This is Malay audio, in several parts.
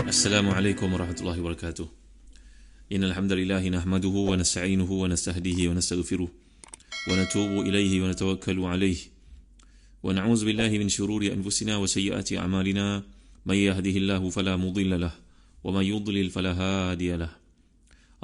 Assalamualaikum warahmatullahi wabarakatuh. Innal hamdalillah nahmaduhu wa nasta'inuhu wa nastahdihi wa nastaghfiruh wa natubu ilayhi wa natawakkalu alayhi wa na'udzu billahi min shururi anfusina wa sayyiati a'malina may yahdihillahu fala mudilla lahu wa may yudlil fala hadiya lahu.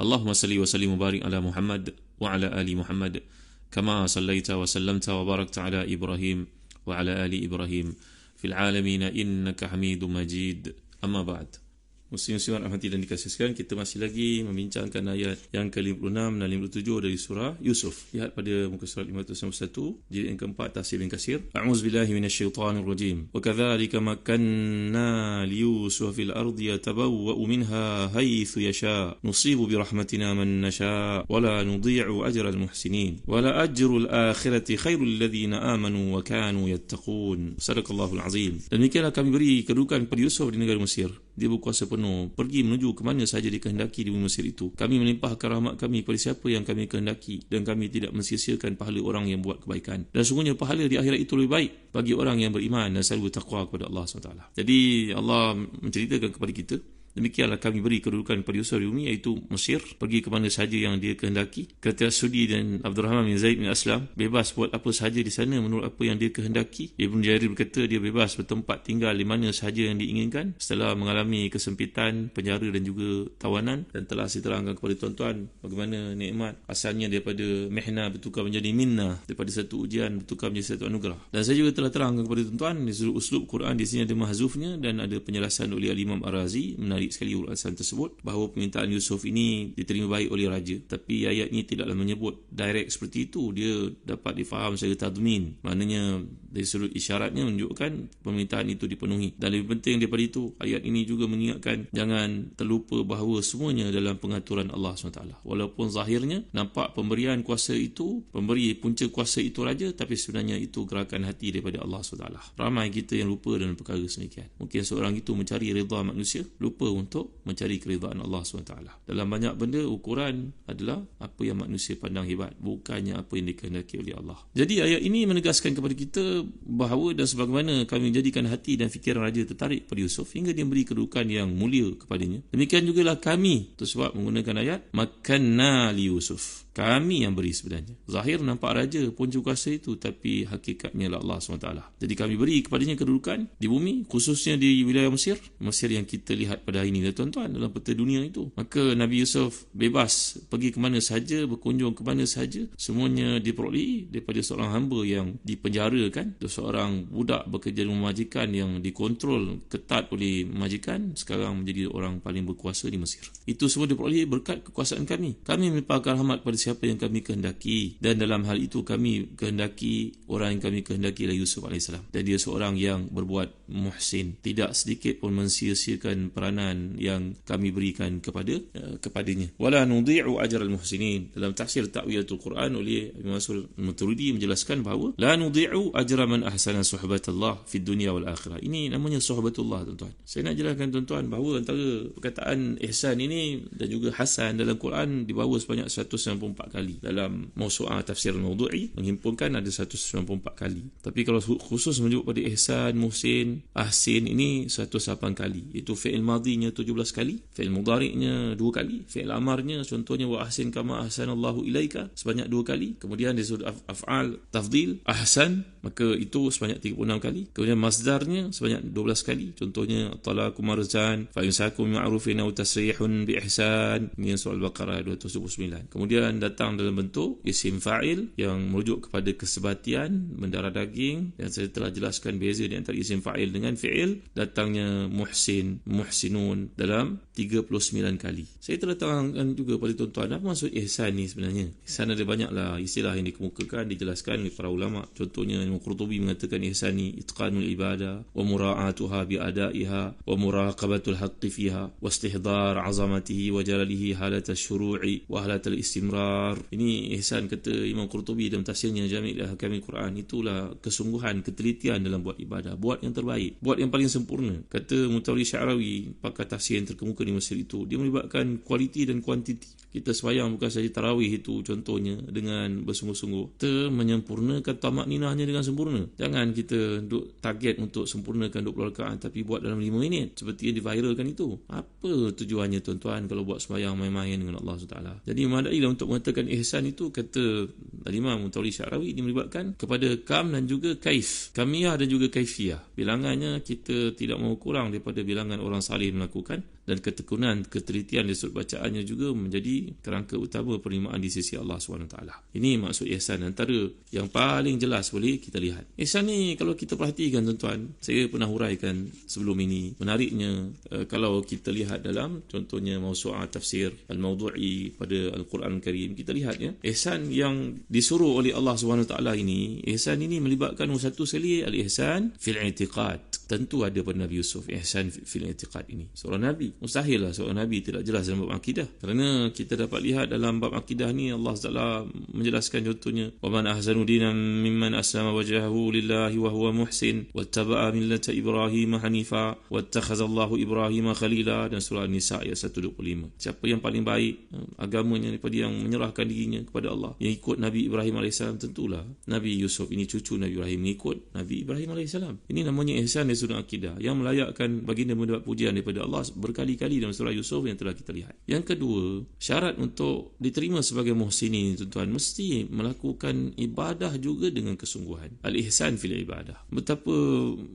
Allahumma salli wa sallim wa barik ala Muhammad wa ala ali Muhammad kama sallaita wa sallamta wa barakta ala Ibrahim wa ala ali Ibrahim fil alamin innaka Hamidum Majid. Amma ba'd. Muslim-muslimat rahmati dan dikasihi sekalian, kita masih lagi membincangkan ayat yang ke-56 dan 57 dari surah Yusuf. Lihat pada muka surat 591, jilid yang keempat, tafsir Ibn Katsir. A'udzubillahi minasyaitonir rajim. Wa kadzalika makkanna li Yusuf fil ardi yatabawwa'u minha haythu yasha. Nusibu bi rahmatina man nasha wa la nudhi'u ajra al-muhsinin. Wa la ajrul akhirati khairul ladzina amanu wa kanu yattaqun. Sadaqallahul azim. Dan demikianlah kami beri kedudukan kepada Yusuf di negara Mesir. Dia berkuasa penuh, pergi menuju ke mana sahaja dikehendaki di bumi Mesir itu. Kami melimpahkan rahmat kami pada siapa yang kami kehendaki, dan kami tidak mensia-siakan pahala orang yang buat kebaikan. Dan sungguhnya pahala di akhirat itu lebih baik bagi orang yang beriman dan selalu bertakwa kepada Allah SWT. Jadi Allah menceritakan kepada kita, demikianlah kami beri kedudukan kepada Yusuf di bumi, iaitu Mesir, pergi ke mana sahaja yang dia kehendaki. Kata Sudi dan Abdurrahman bin Zaid bin Aslam, bebas buat apa sahaja di sana menurut apa yang dia kehendaki. Ibn Jarir berkata dia bebas bertempat tinggal di mana sahaja yang diinginkan setelah mengalami kesempitan, penjara dan juga tawanan. Dan telah saya terangkan kepada tuan-tuan bagaimana nikmat asalnya daripada mihna bertukar menjadi minna, daripada satu ujian bertukar menjadi satu anugerah. Dan saya juga telah terangkan kepada tuan-tuan di seluruh uslub Quran di sini ada mahzufnya dan ada penjelasan oleh Al-Imam Ar-Razi, menarik sekali ulasan tersebut, bahawa permintaan Yusuf ini diterima baik oleh raja. Tapi ayat ini tidaklah menyebut direct seperti itu. Dia dapat difaham secara tadmin, maknanya dari sudut isyaratnya menunjukkan permintaan itu dipenuhi. Dan lebih penting daripada itu, ayat ini juga mengingatkan jangan terlupa bahawa semuanya dalam pengaturan Allah SWT. Walaupun zahirnya nampak pemberian kuasa itu, pemberi punca kuasa itu raja, tapi sebenarnya itu gerakan hati daripada Allah SWT. Ramai kita yang lupa dalam perkara semikian. Mungkin seorang itu mencari redha manusia, lupa untuk mencari keridhaan Allah SWT. Dalam banyak benda, ukuran adalah apa yang manusia pandang hebat, bukannya apa yang dikehendaki oleh Allah. Jadi ayat ini menegaskan kepada kita bahawa dan sebagaimana kami menjadikan hati dan fikiran raja tertarik pada Yusuf hingga dia beri kedudukan yang mulia kepadanya, demikian jugalah kami. Itu sebab menggunakan ayat makanna li Yusuf, kami yang beri sebenarnya. Zahir nampak raja punca kuasa itu, tapi hakikatnya lah Allah SWT. Jadi kami beri kepadanya kedudukan di bumi, khususnya di wilayah Mesir, Mesir yang kita lihat pada hari ini, tuan-tuan, dalam peta dunia itu. Maka Nabi Yusuf bebas pergi ke mana sahaja, berkunjung ke mana sahaja. Semuanya diperolehi daripada seorang hamba yang dipenjarakan, seorang budak bekerja di majikan yang dikontrol ketat oleh majikan, sekarang menjadi orang paling berkuasa di Mesir. Itu semua diperolehi berkat kekuasaan kami. Kami melimpahkan rahmat pada siapa yang kami kehendaki, dan dalam hal itu kami kehendaki orang yang kami kehendaki adalah Yusuf AS. Dan dia seorang yang berbuat muhsin, tidak sedikit pun mensia-siakan peranan yang kami berikan kepadanya. Wala nudhi'u ajral muhsinin. Dalam tafsir ta'wilatul Quran oleh Imam Maturidi menjelaskan bahawa la nudhi'u ajra man ahsana suhbatallah fid dunya wal akhirah. Ini namanya suhbatullah, tuan-tuan. Saya nak jelaskan tuan-tuan bahawa antara perkataan ihsan ini dan juga hasan dalam Quran dibawa sebanyak 194 kali. Dalam Mawsu'ah Tafsir Al-Mawdu'i menghimpunkan ada 194 kali. Tapi kalau khusus menyebut pada ihsan, muhsin, ahsin, ini 108 kali. Itu fi'il madhinya 17 kali, fi'il mudhari'nya 2 kali, fi'il amarnya contohnya wa ahsin kama ahsanallahu ilaika sebanyak 2 kali. Kemudian disebut af'al tafdil ahsan, maka itu sebanyak 36 kali. Kemudian masdarnya sebanyak 12 kali, contohnya talaqu marzan fa imsakum ma'rufin aw tasrihun bi ihsan, ini surah Al-Baqarah 229. Kemudian datang dalam bentuk isim fa'il yang merujuk kepada kesebatian, mendarah daging, dan saya telah jelaskan beza di antara isim fa'il dengan fi'il. Datangnya muhsin, muhsinun dalam 39 kali. Saya telah terangkan juga pada tuan-tuan apa maksud ihsan ni sebenarnya. Ihsan ada banyaklah istilah yang dikemukakan, dijelaskan oleh para ulama. Contohnya Imam Qurtubi mengatakan ihsan ni itqanul ibadah wa mura'atuha bi adaiha wa muraqabatul haqqi fiha wa istihdar 'azamatihi wa jalalihi halat asy-syuru'i wa halat al-istimrar ikhtisar. Ini ihsan kata Imam Qurtubi dalam tafsirnya Jami' Ahkamil Quran. Itulah kesungguhan, ketelitian dalam buat ibadah, buat yang terbaik, buat yang paling sempurna. Kata Mutawalli Sya'rawi, pakar tafsir yang terkemuka di Mesir itu, dia melibatkan kualiti dan kuantiti. Kita sembahyang bukan saja tarawih itu contohnya dengan bersungguh-sungguh. Kita menyempurnakan tamak ninahnya dengan sempurna. Jangan kita duk target untuk sempurnakan 20 rakaat tapi buat dalam 5 minit seperti yang diviralkan itu. Apa tujuannya tuan-tuan kalau buat sembahyang main-main dengan Allah SWT? Jadi memadailah untuk mengatakan ihsan itu, kata Imam Mutawalli Sya'rawi, dia melibatkan kepada kam dan juga kaif, kamiyah dan juga kaifiyah. Bilangannya kita tidak mahu kurang daripada bilangan orang salih melakukan, dan ketekunan, ketelitian di sudut bacaannya juga menjadi kerangka utama penerimaan di sisi Allah SWT. Ini maksud ihsan, antara yang paling jelas boleh kita lihat. Ihsan ni kalau kita perhatikan tuan-tuan, saya pernah huraikan sebelum ini. Menariknya, kalau kita lihat dalam contohnya Mawsu'ah Tafsir Al-Mawdu'i pada Al-Quran Al-Karim, kita lihat ya, ihsan yang disuruh oleh Allah SWT ini, ihsan ini melibatkan satu sekali al-ihsan fil i'tiqad. Tentu ada pada Nabi Yusuf ihsan fil i'tiqad ini. Seorang Nabi, mustahil lah seorang Nabi tidak jelas dalam bab akidah. Kerana kita dapat lihat dalam bab akidah ni Allah Ta'ala menjelaskan contohnya, wa man ahsanu dinan mimman aslama wajhahu lillahi wa huwa muhsin wattaba'a millata Ibrahim hanifa wattakhazallahu Ibrahim khalila, dan surah An-Nisa ayat 125. Siapa yang paling baik agamanya daripada yang menyerahkan dirinya kepada Allah, yang ikut Nabi Ibrahim AS? Tentulah Nabi Yusuf ini cucu Nabi Ibrahim, mengikut Nabi Ibrahim AS. Ini namanya ihsan dari sudut akidah, yang melayakkan baginda mendapat pujian daripada Allah berkali-kali dalam surah Yusuf yang telah kita lihat. Yang kedua, syarat untuk diterima sebagai muhsinin tuan-tuan, mesti melakukan ibadah juga dengan kesungguhan. Al-ihsan fil ibadah. Betapa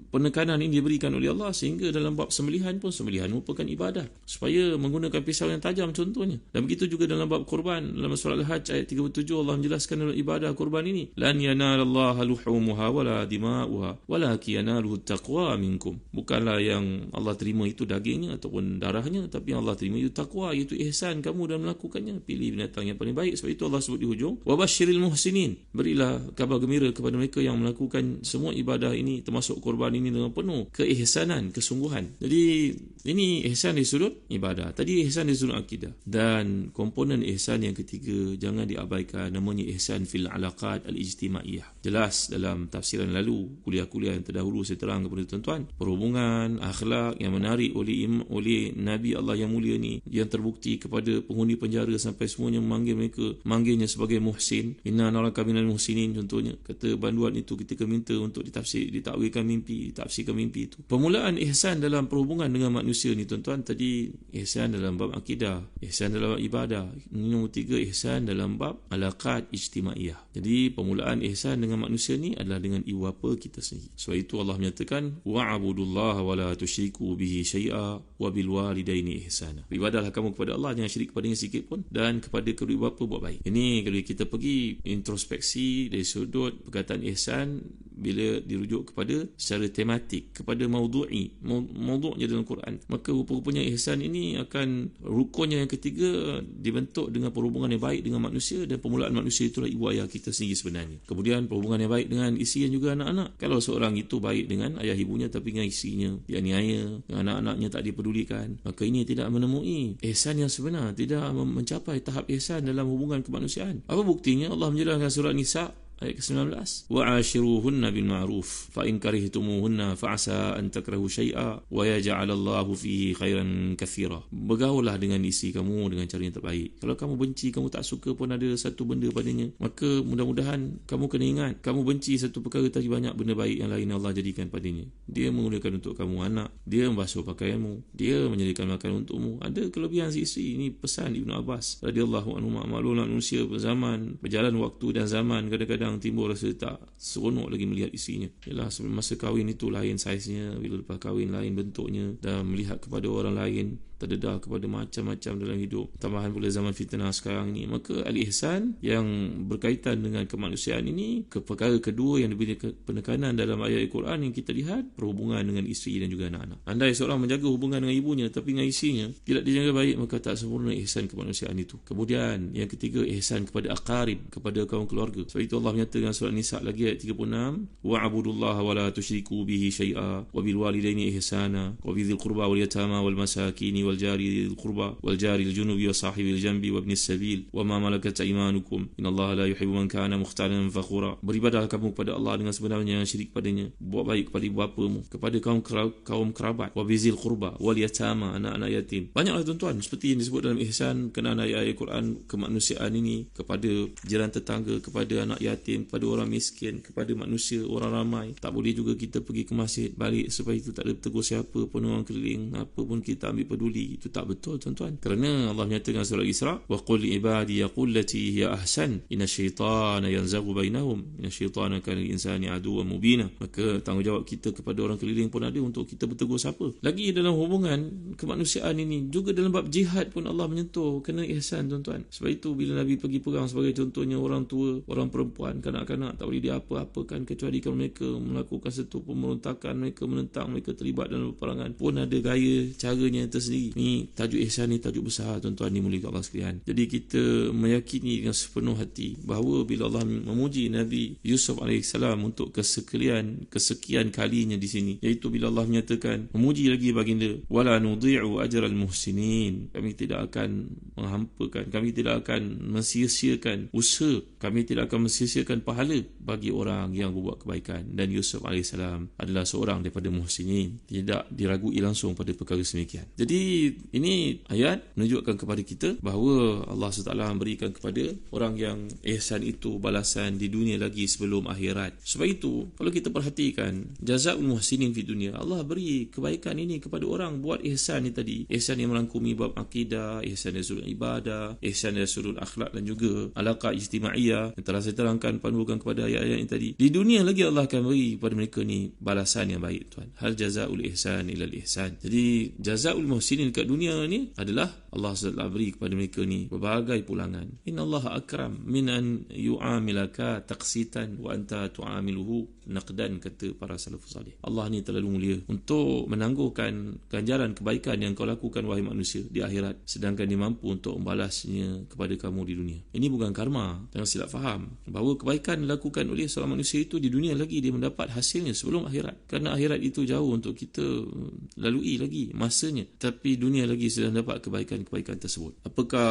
penekanan ini diberikan oleh Allah sehingga dalam bab sembelihan pun, sembelihan merupakan ibadah, supaya menggunakan pisau yang tajam contohnya. Dan begitu juga dalam bab kurban, dalam surah Al-Hajj ayat 37 Allah menjelaskan dalam ibadah kurban ini, lan yanalallaha luhumuha wala dima'uha walakin yanaluhu taqwa minkum. Bukanlah yang Allah terima itu dagingnya ataupun darahnya, tapi yang Allah terima itu taqwa, iaitu ihsan kamu dalam melakukannya. Pilih binatang yang paling baik. Sebab itu Allah sebut di hujung, wabashiril muhsinin, berilah kabar gembira kepada mereka yang melakukan semua ibadah ini, termasuk korban ini, dengan penuh keihsanan, kesungguhan. Jadi ini ihsan di sudut ibadah. Tadi ihsan di sudut akidah. Dan komponen ihsan yang ketiga jangan diabaikan, namanya ihsan fil alaqat al-ijtimaiyah. Jelas dalam tafsiran lalu, kuliah-kuliah yang terdahulu saya terang kepada tuan-tuan, perhubungan akhlak yang menarik oleh Nabi Allah yang mulia ni, yang terbukti kepada penghuni penjara sampai semuanya manggilnya sebagai muhsin. Inna naraka minal muhsinin contohnya. Kata banduan itu ketika minta untuk ditakwilkan mimpi, ditafsirkan mimpi itu. Permulaan ihsan dalam perhubungan dengan manusia ni tuan-tuan, tadi ihsan dalam bab akidah, ihsan dalam bab ibadah. Nombor 3, ihsan dalam bab alaqat ijtimaiyah. Jadi permulaan ihsan dengan manusia ni adalah dengan iwapa kita sendiri. Sebab itu Allah menyatakan, wa'budullaha wa la tusyriku bihi syai'a wa bil walidaini ihsana. Beribadahlah kamu kepada Allah, jangan syirik kepadanya sedikit pun, dan kepada kedua bapa buat baik. Ini kalau kita pergi introspeksi dari sudut perkataan ihsan, bila dirujuk kepada secara tematik, kepada maudhu'nya dalam Quran, maka rupa-rupanya ihsan ini akan rukunnya yang ketiga dibentuk dengan perhubungan yang baik dengan manusia, dan permulaan manusia itulah ibu ayah kita sendiri sebenarnya. Kemudian perhubungan yang baik dengan isteri dan juga anak-anak. Kalau seorang itu baik dengan ayah ibunya tapi dengan isterinya dianiaya, dengan anak-anaknya tak dipedulikan, maka ini tidak menemui ihsan yang sebenar, tidak mencapai tahap ihsan dalam hubungan kemanusiaan. Apa buktinya? Allah menjelaskan surah Nisa ayat ke-19, wa'ashiruhunna bil ma'ruf fa in karihtumuhunna fa'asa an takrahu syai'a wa yaj'alallahu fihi khairan katsira. Bergaullah dengan isteri kamu dengan cara yang terbaik. Kalau kamu benci, kamu tak suka pun ada satu benda padanya, maka mudah-mudahan kamu kena ingat, kamu benci satu perkara tapi banyak benda baik yang lain Allah jadikan padanya. Dia menggunakan untuk kamu anak, dia membasuh pakaianmu, dia menyediakan makan untukmu. Ada kelebihan si isteri. Ini pesan Ibnu Abbas radhiyallahu anhu. Maklumlah manusia berzaman, berjalan waktu dan zaman, kadang-kadang timbul rasa tak seronok lagi melihat isinya. Yalah, sebelum masa kahwin itu lain saiznya, bila lepas kahwin lain bentuknya, dan melihat kepada orang lain, terdedah kepada macam-macam dalam hidup. Tambahan pula zaman fitnah sekarang ini. Maka al-ihsan yang berkaitan dengan kemanusiaan ini, perkara kedua yang diberi penekanan dalam ayat Al-Quran yang kita lihat, perhubungan dengan isteri dan juga anak-anak. Andai seorang menjaga hubungan dengan ibunya tapi dengan isterinya tidak dijaga baik, maka tak sempurna ihsan kemanusiaan itu. Kemudian yang ketiga, ihsan kepada aqarib, kepada kaum keluarga. Sebab itu Allah menyatakan surah Nisa lagi ayat 36, wa'budullaha wa la tusyriku bihi syai'a wa bil walidaini ihsana wa bidzil qurba wal yatama wal masakin wal jari dzil qurba wal jari al junubi wa sahibil janbi wa ibnis sabil wa ma malakat aymanukum innallaha la yuhibbu man kana mukhtalan fakhura. Beribadahlah kamu kepada Allah dengan sebenarnya, syirik padanya, buat baik kepada ibu bapamu, kepada kaum kerabat, wa bizil qurba wal yatama, anak-anak yatim. Banyaklah tuan-tuan seperti yang disebut dalam ihsan kena ayat-ayat Quran kemanusiaan ini, kepada jiran tetangga, kepada anak yatim, kepada orang miskin, kepada manusia, orang ramai. Tak boleh juga kita pergi ke masjid balik supaya itu tak ada tegur siapa pun orang keliling, apa pun kita ambil peduli. Itu tak betul tuan-tuan. Kerana Allah menyatakan surah Isra, wa qul ibadi yaqul lati hiya ahsan inasyaitana yanzaghu bainahum inasyaitana kana lil insani aduwwan mubina. Maka tanggungjawab kita kepada orang keliling pun ada untuk kita bertegur siapa. Lagi dalam hubungan kemanusiaan ini, juga dalam bab jihad pun Allah menyentuh kena ihsan tuan-tuan. Sebab itu bila Nabi pergi perang, sebagai contohnya orang tua, orang perempuan, kanak-kanak, tak boleh diapa-apakan kecuali kalau mereka melakukan satu pemberontakan, mereka menentang, mereka terlibat dalam peperangan, pun ada gaya caranya tersendiri. Ni tajuk ihsan ni tajuk besar tuan-tuan dimuliakan Allah sekalian. Jadi kita meyakini dengan sepenuh hati bahawa bila Allah memuji Nabi Yusuf AS untuk kesekian kalinya di sini, iaitu bila Allah menyatakan, memuji lagi baginda, wala nudhi'u ajral muhsinin, kami tidak akan menghampakan, kami tidak akan mensia-siakan usaha, kami tidak akan mensia-siakan pahala bagi orang yang berbuat kebaikan. Dan Yusuf AS adalah seorang daripada muhsinin, tidak diragui langsung pada perkara semikian. Jadi ini ayat menunjukkan kepada kita bahawa Allah SWT memberikan kepada orang yang ihsan itu balasan di dunia lagi sebelum akhirat. Sebab itu kalau kita perhatikan jazaa'ul muhsinin fi dunia, Allah beri kebaikan ini kepada orang buat ihsan ni tadi. Ihsan yang merangkumi bab akidah, ihsan dari sudut ibadah, ihsan dari sudut akhlak dan juga alaqah ijtimaiyah yang telah saya terangkan pandukan kepada ayat-ayat ini tadi. Di dunia lagi Allah akan beri kepada mereka ni balasan yang baik tuan. Hal jazaa'ul ihsan ilal ihsan. Jadi jazaa'ul muhsinin dekat dunia ni adalah Allah SWT beri kepada mereka ni berbagai pulangan. Innallaha akram min an yu'amilaka taqsitan wa anta tu'amiluhu naqdan, kata para salafus salih. Allah ni terlalu mulia untuk menangguhkan ganjaran kebaikan yang kau lakukan wahai manusia di akhirat, sedangkan dia mampu untuk membalasnya kepada kamu di dunia. Ini bukan karma. Jangan silap faham bahawa kebaikan dilakukan oleh seorang manusia itu di dunia lagi dia mendapat hasilnya sebelum akhirat. Kerana akhirat itu jauh untuk kita lalui lagi masanya, tapi dunia lagi sedang dapat kebaikan-kebaikan tersebut. Apakah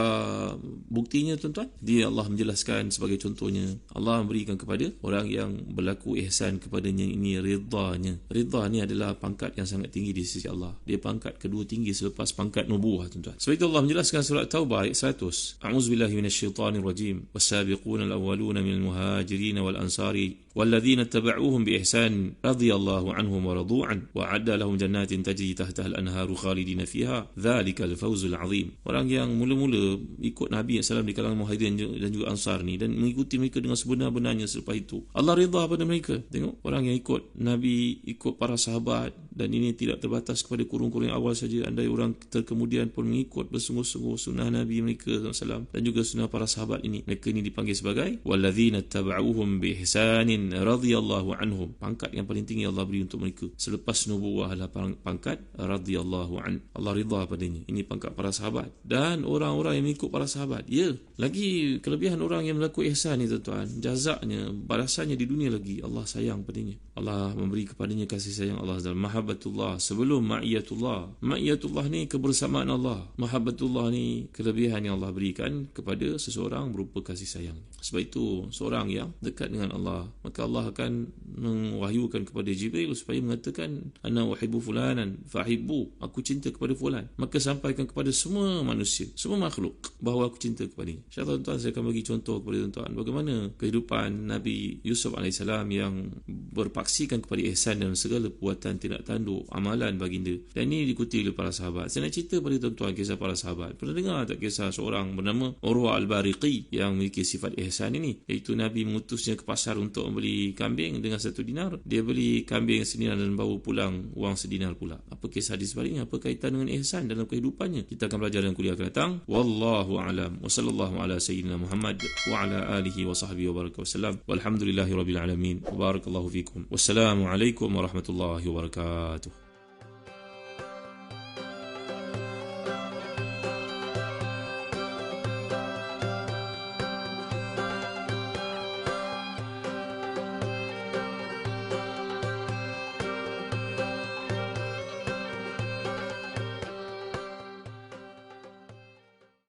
buktinya tuan-tuan? Dia Allah menjelaskan sebagai contohnya, Allah memberikan kepada orang yang berlaku ihsan kepadanya ini ridhanya. Ridha ni adalah pangkat yang sangat tinggi di sisi Allah. Dia pangkat kedua tinggi selepas pangkat nubuwah tuan-tuan. Sebab itu Allah menjelaskan surat Taubah ayat 100. A'udzubillahi minasyaitanir rajim. Was-sabiquna al-awwaluna minal muhajirin wal ansari والذين اتبعوهم بإحسان رضي الله عنهم ورضوا عنه وأعد لهم جنات تجري تحتها الأنهار خالدين فيها ذلك الفوز العظيم. Orang yang mula-mula ikut Nabi SAW di kalangan muhajirin dan juga ansar ni dan mengikuti mereka dengan sebenar-benarnya, selepas itu Allah redha pada mereka. Tengok orang yang ikut Nabi, ikut para sahabat, dan ini tidak terbatas kepada kurun-kurun yang awal saja. Andai orang terkemudian pun mengikut bersungguh-sungguh sunnah Nabi mereka SAW dan juga sunnah para sahabat ini, mereka ini dipanggil sebagai walladzina taba'uhum bi ihsanin radhiyallahu anhum. Pangkat yang paling tinggi Allah beri untuk mereka selepas nubuwah adalah pangkat radhiyallahu an. Allah ridha padanya. Ini pangkat para sahabat dan orang-orang yang mengikut para sahabat. Ya, lagi kelebihan orang yang melakukan ihsan ni tuan-tuan, jazaknya, balasannya di dunia lagi Allah sayang padanya. Allah memberi kepadanya kasih sayang Allah dan mahabbatullah sebelum ma'iyatullah. Ma'iyatullah ni kebersamaan Allah. Mahabbatullah ni kelebihan yang Allah berikan kepada seseorang berupa kasih sayang. Sebab itu seorang yang dekat dengan Allah, maka Allah akan mewahyukan kepada Jibril supaya mengatakan ana uhibbu fulanan fahibbu, aku cinta kepada fulan, maka sampaikan kepada semua manusia, semua makhluk bahawa aku cinta kepadanya. InsyaAllah tuan-tuan saya akan bagi contoh kepada tuan-tuan bagaimana kehidupan Nabi Yusuf AS yang berpaksikan kepada ihsan dalam segala perbuatan tindak tanduk amalan baginda, dan ini diikuti oleh para sahabat. Saya nak cerita pada tuan-tuan kisah para sahabat. Pernah dengar tak kisah seorang bernama Urwa al-Bariqi yang memiliki sifat ihsan ini, iaitu Nabi mengutusnya ke pasar untuk membeli kambing dengan 1 dinar. Dia beli kambing sedinar dan bawa pulang wang sedinar pula. Apa kisah di sebaliknya? Apa kaitan dengan ihsan dalam kehidupannya? Kita akan belajar dalam kuliah akan datang. Wallahu a'lam. Wa sallallahu ala sayyidina Muhammad wa ala alihi wa sahbihi wa baraka wasallam. Walhamdulillahi rabbil alamin. Barakallahu fikum. Wassalamu alaikum warahmatullahi wabarakatuh.